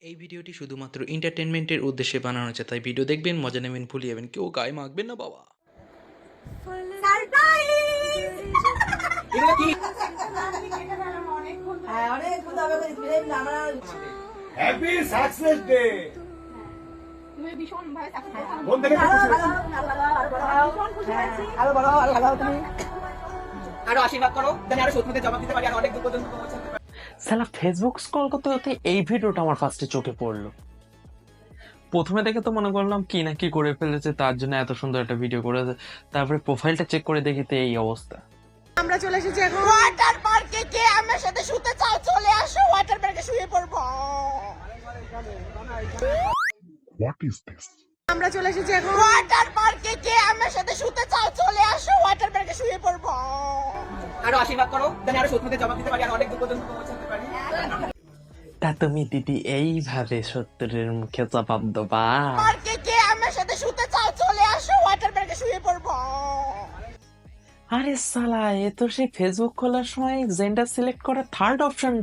এই ভিডিওটি শুধুমাত্র এন্টারটেনমেন্টের উদ্দেশ্যে বানানো হয়েছে, তাই ভিডিও দেখবেন, মজা নেবেন, ভুলে যাবেন, কেউ গায়ে মাখবেন না বাবা। Happy success day. আরো আশীর্বাদ করো যেন আরো শত্রুদের জবাব দিতে পারি আর অনেক দূর পর্যন্ত পৌঁছাতে পারি। সালা ফেসবুক স্ক্রল করতে করতে এই ভিডিওটা আমার ফার্স্টে চোখে পড়লো। প্রথমে দেখে তো মনে করলাম কি না কি করে ফেলেছে, তার জন্য এত সুন্দর একটা ভিডিও করেছে। তারপরে প্রোফাইলটা চেক করে দেখি তো এই অবস্থা। আমরা চলে এসেছি এখন ওয়াটার পার্কে। কে আমার সাথে শুতে চাও চলে আসো, ওয়াটার পার্কে শুয়ে পড়বো। What is this? আমরা চলে এসেছি এখন ওয়াটার পার্কে। কে আমার সাথে শুতে চাও চলে আসো, ওয়াটার পার্কে শুয়ে পড়বো। আরো আশীর্বাদ করো যেন আরো শত্রুদের জবাব দিতে পারি আর অনেক দূর পর্যন্ত পৌঁছাতে পারি। তা তুমি দিদি এইভাবে শত্রুর মুখে জবাব দেবা? পার্কে কে আমার সাথে শুতে চাও চলে আসো, ওয়াটার পার্কে শুয়ে পড়বো। আরে সালা, এ তো সেই ফেসবুক খোলার সময় জেন্ডার সিলেক্ট করার থার্ড অপশন।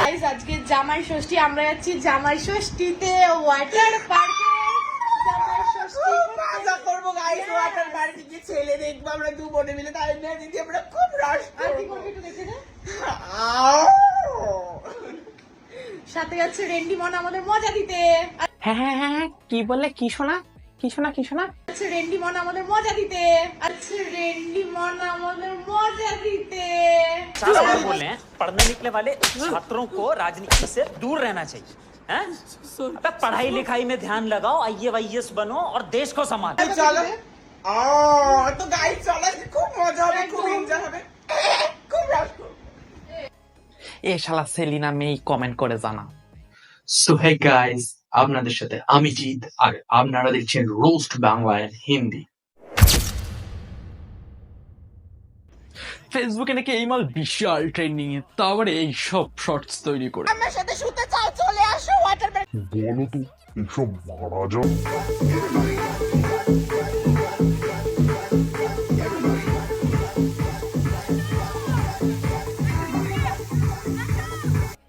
গাইস, আজকে জামাই ষষ্ঠী, আমরা যাচ্ছি জামাই ষষ্ঠীতে ওয়াটার পার্কে। জামাই ষষ্ঠী মজা করবো গাইস, ওয়াটার পার্কে গিয়ে ছেলে দেখবো আমরা দু বোনে মিলে, তাই না দিদি? আমরা খুব রস আর কি করবি একটু দেখে দে। আও। সাথে যাচ্ছে রেন্ডি মন আমাদের মজা দিতে। হ্যাঁ হ্যাঁ হ্যাঁ, কি বলে? কি শোনা কি শোনা কি শোনা? আচ্ছা, রেন্ডি মন আমাদের মজা দিতে। আচ্ছা, রেন্ডি মন আমাদের মজা দিতে। शास्त्र बोले हैं पढ़ने निकले वाले छात्रों को राजनीति से दूर रहना चाहिए हैं? अबे पढ़ाई लिखाई में ध्यान लगाओ, आईएएस बनो और देश को संभालो। চলো তো গাইস, চলো খুব মজা হবে, খুব এনজয় হবে, খুব রস করবো। এ শালা সেলিনা মেই কমেন্ট করে জানা। সো হে গাইস, আপনাদের সাথে আমি জিৎ, আর আপনারা দেখছেন রোস্ট বাংলা হিন্দি। ফেসবুকে নাকি এই মাল বিশাল ট্রেন্ডিং এ, তারপরে এই সব শর্টস তৈরি করে। আমার সাথে শুতে চাও চলে আসো, ওয়াটার পার্কে। বলো তো এসব মারা যাও।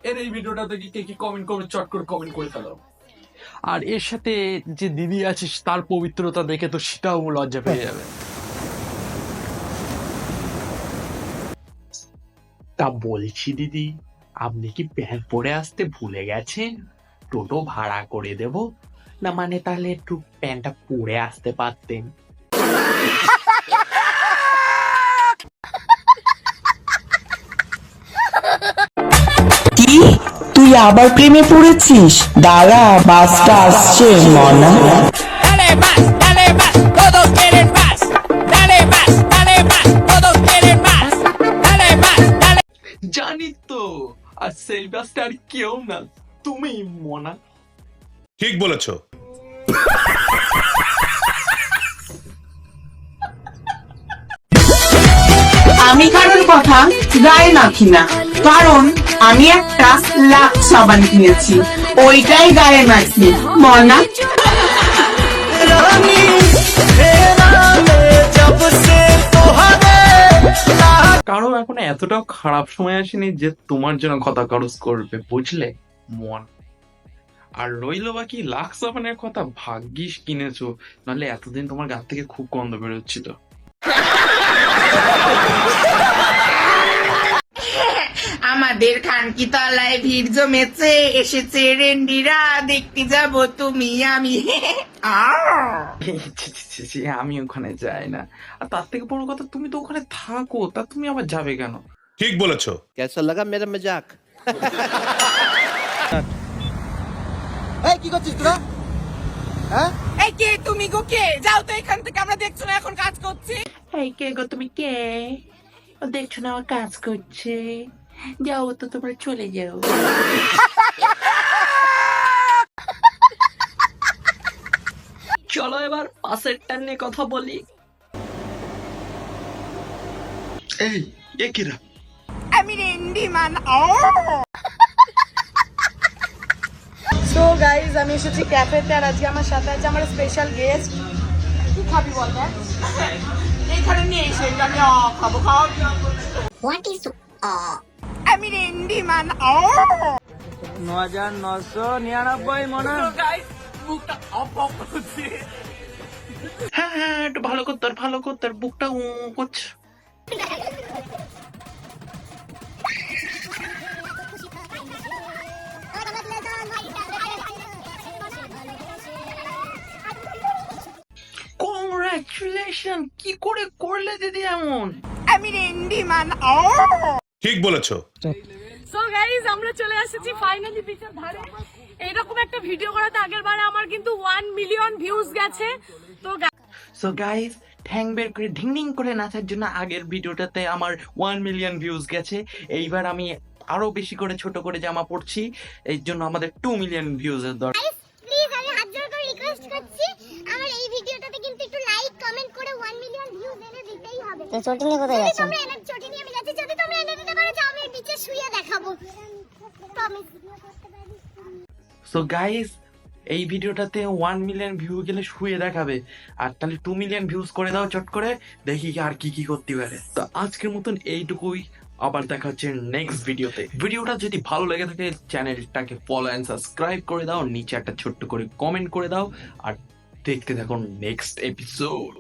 এর এই ভিডিওটা দেখি কে কি কমেন্ট করবে, চট করে কমেন্ট করে ফেলো। আর এর সাথে যে দিদি আছে তার পবিত্রতা দেখে তো সেটাও লজ্জা পেয়ে যাবে। তা বলছি দিদি, আপনি কি প্যান্ট পরে আসতে ভুলে গেছেন? টোটো ভাড়া করে দেব না? মানে তাহলে একটু প্যান্টটা পরে আসতে পারতেন। কি, তুই আবার প্রেমে পড়েছিস? দাঁড়া, বাসটা আসছে মনা। Dale más, todos quieren más. Dale más, todos quieren más. Dale más, dale. জানি তো, আর সেই বাসটা আর কেউ না, তুমি মনা। ঠিক বলেছো। আমি কারোর কথা গায়ে মাখি না, কারণ আমি একটা লাখ সাবান কিনেছি, ওইটাই গায়ে মাখি মনা। কারো এখন এতটাও খারাপ সময় আসেনি যে তোমার জন্য কথা খরচ করবে, বুঝলে মন। আর রইলো বাকি লাখ সাবানের কথা, ভাগ্যিস কিনেছো, নাহলে এতদিন তোমার গা থেকে খুব গন্ধ বেরোচ্ছিল। আমাদের খানকি তলায় ভিড় জমেছে, এসেছে রেন্ডিরা, দেখতে যাব তুমি আমি। ছি, ছি, ছি, ছি, আমি ওখানে যাই না। আর তার থেকে বড় কথা, তুমি তো ওখানে থাকো, তা তুমি আবার যাবে কেন? ঠিক বলেছো। कैसा लगा मेरा मजाक? কি করছিস তোরা? এই কে তুমি গো? কে? যাও তো এখান থেকে, আমরা দেখছো না এখন কাজ করছি। এই কে গো তুমি? কে? ও দেখছো না আমার কাজ করছে? যাও তো, তোমরা চলে যাও। চলো এবার পাশেরটা নিয়ে কথা বলি। এই একিরা, আমি রেন্ডি মান। সো গাইস, আমি এসেছি ক্যাফেতে, আর আজকে আমার সাথে আছে আমার স্পেশাল গেস্ট। কি খাবি বল? এইখানে নিয়ে এসে আমি খাবো খাওয়া। আমি রেন্ডি মান। 9999 মনে হ্যাঁ হ্যাঁ একটু ভালো করতে বুকটা করছে। কংগ্রাচুলেশন, কি করে করলে দিদি এমন? আমি রেন্ডি মান ঠিক বলেছো। সো গাইস আমরা চলে এসেছি ফাইনালি বিচের ধারে। এইরকম একটা ভিডিও করাতে আগের বারে আমার কিন্তু 1 মিলিয়ন ভিউজ গেছে। তো সো গাইস, ঠ্যাং বের করে ঢিং ঢিং করে নাচার জন্য আগের ভিডিওটাতে আমার 1 মিলিয়ন ভিউজ গেছে। এইবার আমি আরো বেশি করে ছোট করে জামা পরছি, এই জন্য আমাদের 2 মিলিয়ন ভিউজ এর দরকার। প্লিজ আমি হাত জোড় করে রিকোয়েস্ট করছি, আমার এই ভিডিওটাতে কিন্তু একটু লাইক কমেন্ট করে 1 মিলিয়ন ভিউজ এনে দিতেই হবে। তো চটি নিয়ে কোথায় যাচ্ছ? তোমরা এনে চটি নিয়ে আমি যাচ্ছি, যদি তোমরা এনে দিতে পারো আমি বিচে শুয়ে দেখাবো। প্রমিস। সো গাইস, এই ভিডিওটাতে 1 মিলিয়ন ভিউ গেলে শুয়ে দেখাবে, আর তাহলে 2 মিলিয়ন ভিউজ করে দাও চট করে, দেখি আর কি কি করতে পারে। তো আজকের মতন এইটুকুই, আবার দেখা হচ্ছে নেক্সট ভিডিওতে। ভিডিওটা যদি ভালো লেগে থাকে চ্যানেলটাকে ফলো এন্ড সাবস্ক্রাইব করে দাও, নিচে একটা ছোট্ট করে কমেন্ট করে দাও, আর দেখতে থাকুন নেক্সট এপিসোড।